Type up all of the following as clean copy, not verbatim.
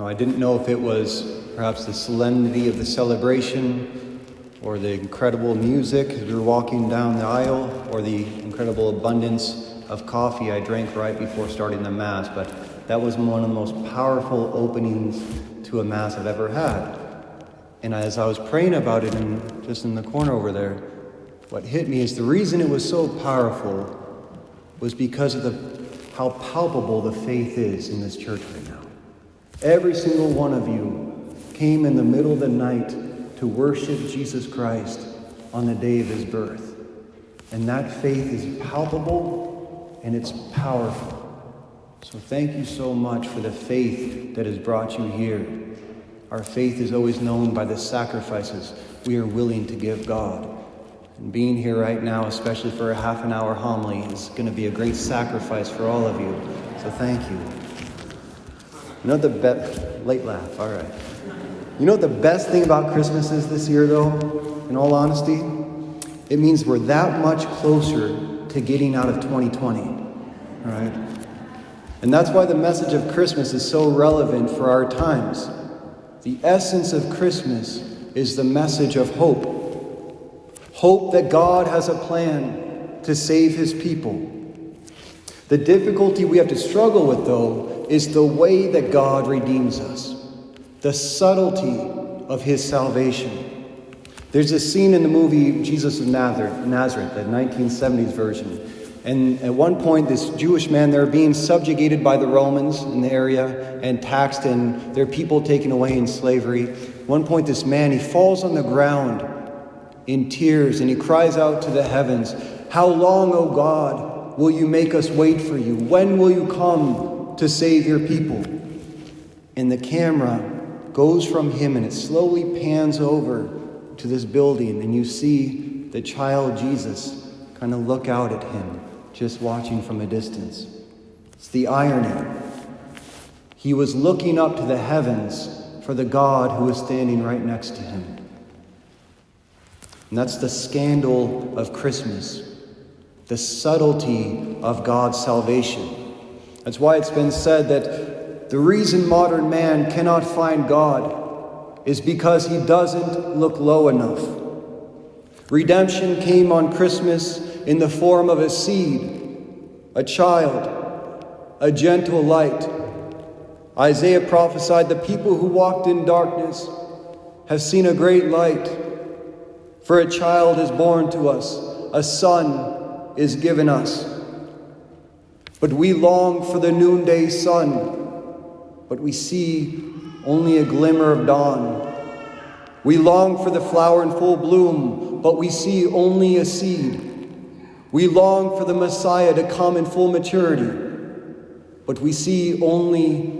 I didn't know if it was perhaps the solemnity of the celebration or the incredible music as we were walking down the aisle or the incredible abundance of coffee I drank right before starting the Mass, but that was one of the most powerful openings to a Mass I've ever had. And as I was praying about it just in the corner over there, what hit me is the reason it was so powerful was because of how palpable the faith is in this church right now. Every single one of you came in the middle of the night to worship Jesus Christ on the day of his birth. And that faith is palpable and it's powerful. So thank you so much for the faith that has brought you here. Our faith is always known by the sacrifices we are willing to give God. And being here right now, especially for a half an hour homily, is going to be a great sacrifice for all of you. So thank you. You know late laugh, all right. You know what the best thing about Christmas is this year, though, in all honesty? It means we're that much closer to getting out of 2020, all right? And that's why the message of Christmas is so relevant for our times. The essence of Christmas is the message of hope. Hope that God has a plan to save his people. The difficulty we have to struggle with, though, is the way that God redeems us. The subtlety of his salvation. There's a scene in the movie Jesus of Nazareth, the 1970s version. And at one point, this Jewish man, they're being subjugated by the Romans in the area and taxed, and their people taken away in slavery. At one point, this man, he falls on the ground in tears, and he cries out to the heavens, "How long, O God, will you make us wait for you? When will you come to save your people?" And the camera goes from him, and it slowly pans over to this building, and you see the child Jesus kind of look out at him, just watching from a distance. It's the irony. He was looking up to the heavens for the God who was standing right next to him. And that's the scandal of Christmas, the subtlety of God's salvation. That's why it's been said that the reason modern man cannot find God is because he doesn't look low enough. Redemption came on Christmas in the form of a seed, a child, a gentle light. Isaiah prophesied, "The people who walked in darkness have seen a great light. For a child is born to us, a son is given us. But we long for the noonday sun, but we see only a glimmer of dawn. We long for the flower in full bloom, but we see only a seed. We long for the Messiah to come in full maturity, but we see only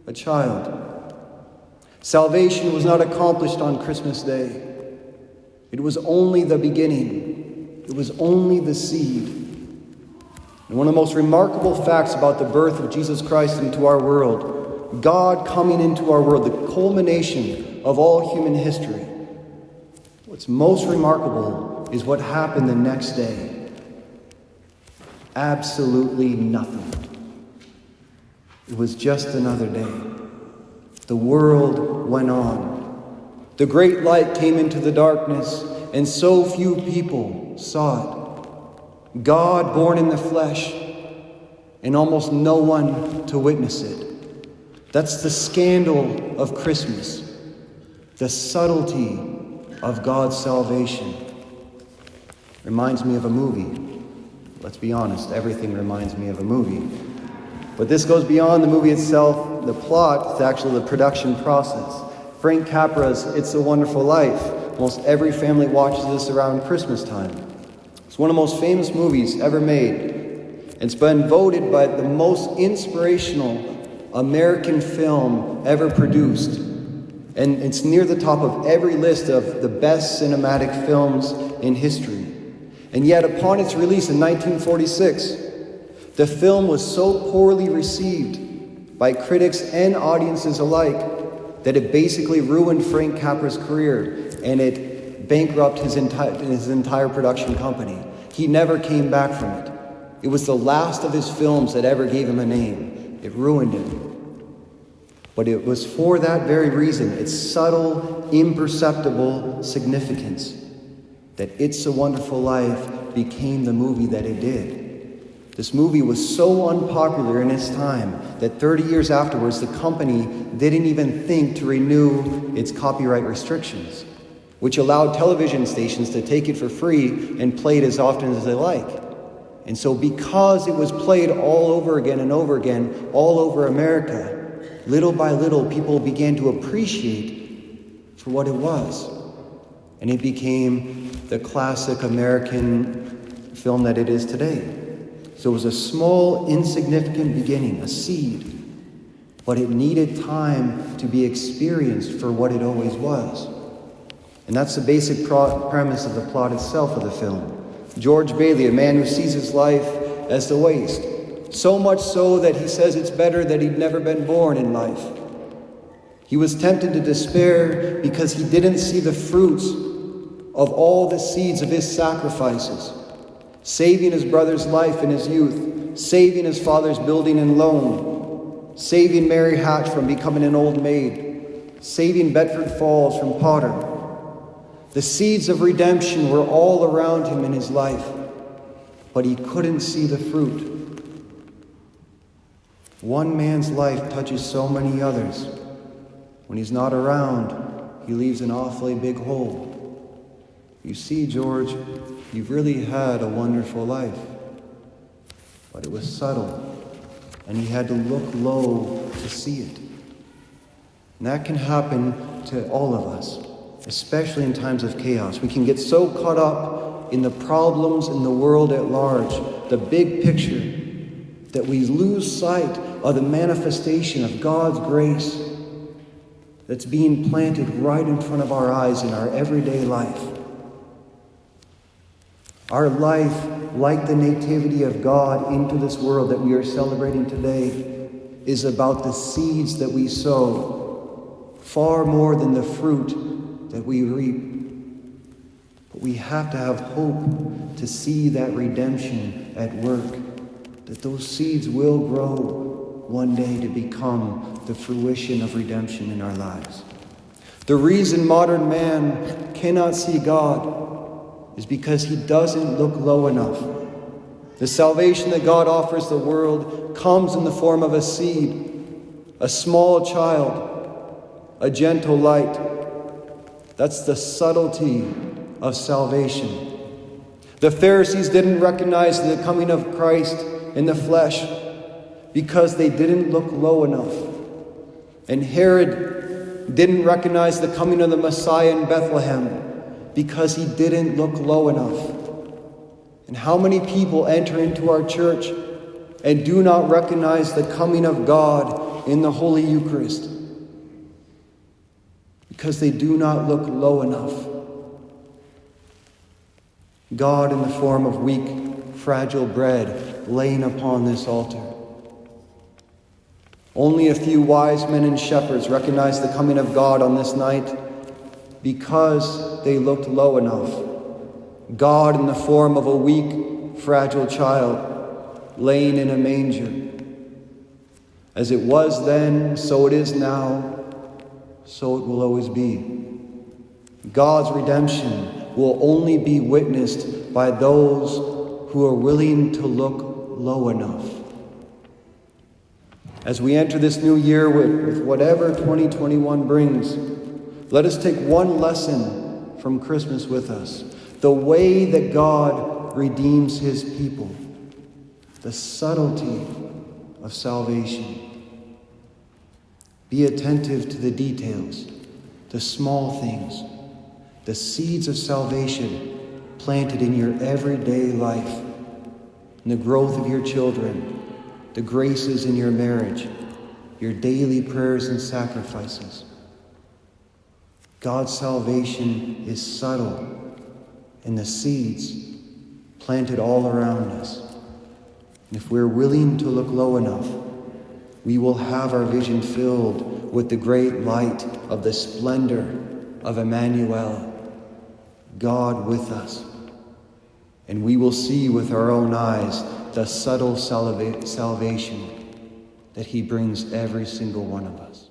a child." Salvation was not accomplished on Christmas Day. It was only the beginning. It was only the seed. And one of the most remarkable facts about the birth of Jesus Christ into our world, God coming into our world, the culmination of all human history, what's most remarkable is what happened the next day. Absolutely nothing. It was just another day. The world went on. The great light came into the darkness, and so few people saw it. God born in the flesh, and almost no one to witness it. That's the scandal of Christmas, the subtlety of God's salvation. Reminds me of a movie. Let's be honest, everything reminds me of a movie. But this goes beyond the movie itself, the plot, it's actually the production process. Frank Capra's It's a Wonderful Life. Most every family watches this around Christmas time. It's one of the most famous movies ever made. It's been voted by the most inspirational American film ever produced. And it's near the top of every list of the best cinematic films in history. And yet, upon its release in 1946, the film was so poorly received by critics and audiences alike that it basically ruined Frank Capra's career, and it bankrupted his entire production company. He never came back from it. It was the last of his films that ever gave him a name. It ruined him. But it was for that very reason, its subtle, imperceptible significance, that It's a Wonderful Life became the movie that it did. This movie was so unpopular in its time that 30 years afterwards, the company didn't even think to renew its copyright restrictions, which allowed television stations to take it for free and play it as often as they like. And so because it was played all over again and over again, all over America, little by little, people began to appreciate for what it was. And it became the classic American film that it is today. So it was a small, insignificant beginning, a seed, but it needed time to be experienced for what it always was. And that's the basic premise of the plot itself of the film. George Bailey, a man who sees his life as the waste, so much so that he says it's better that he'd never been born in life. He was tempted to despair because he didn't see the fruits of all the seeds of his sacrifices. Saving his brother's life in his youth, saving his father's building and loan, saving Mary Hatch from becoming an old maid, saving Bedford Falls from Potter. The seeds of redemption were all around him in his life, but he couldn't see the fruit. One man's life touches so many others. When he's not around, he leaves an awfully big hole. You see, George, you've really had a wonderful life. But it was subtle, and he had to look low to see it. And that can happen to all of us, especially in times of chaos. We can get so caught up in the problems in the world at large, the big picture, that we lose sight of the manifestation of God's grace that's being planted right in front of our eyes in our everyday life. Our life, like the nativity of God into this world that we are celebrating today, is about the seeds that we sow, far more than the fruit that we reap. But we have to have hope to see that redemption at work, that those seeds will grow one day to become the fruition of redemption in our lives. The reason modern man cannot see God is because he doesn't look low enough. The salvation that God offers the world comes in the form of a seed, a small child, a gentle light. That's the subtlety of salvation. The Pharisees didn't recognize the coming of Christ in the flesh because they didn't look low enough. And Herod didn't recognize the coming of the Messiah in Bethlehem because he didn't look low enough. And how many people enter into our church and do not recognize the coming of God in the Holy Eucharist because they do not look low enough. God in the form of weak, fragile bread laying upon this altar. Only a few wise men and shepherds recognized the coming of God on this night because they looked low enough. God in the form of a weak, fragile child laying in a manger. As it was then, so it is now, so it will always be. God's redemption will only be witnessed by those who are willing to look low enough. As we enter this new year with whatever 2021 brings, let us take one lesson from Christmas with us. The way that God redeems his people. The subtlety of salvation. Be attentive to the details, the small things, the seeds of salvation planted in your everyday life, in the growth of your children, the graces in your marriage, your daily prayers and sacrifices. God's salvation is subtle in the seeds planted all around us. And if we're willing to look low enough, we will have our vision filled with the great light of the splendor of Emmanuel, God with us. And we will see with our own eyes the subtle salvation that he brings every single one of us.